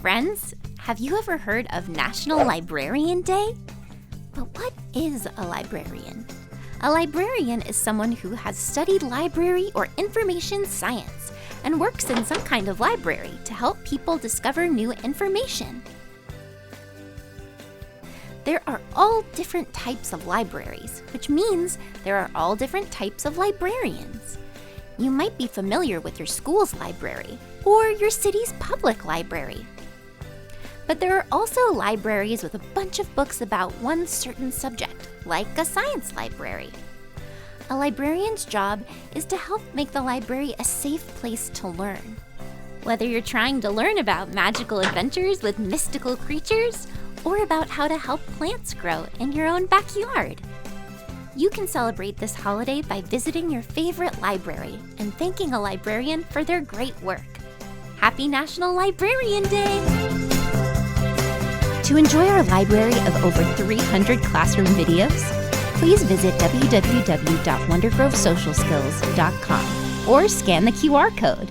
friends! Have you ever heard of National Librarian Day? But what is a librarian? A librarian is someone who has studied library or information science and works in some kind of library to help people discover new information. There are all different types of libraries, which means there are all different types of librarians. You might be familiar with your school's library or your city's public library. But there are also libraries with a bunch of books about one certain subject, like a science library. A librarian's job is to help make the library a safe place to learn. Whether you're trying to learn about magical adventures with mystical creatures, or about how to help plants grow in your own backyard. You can celebrate this holiday by visiting your favorite library and thanking a librarian for their great work. Happy National Librarian Day! To enjoy our library of over 300 classroom videos, please visit www.wondergrovesocialskills.com or scan the QR code.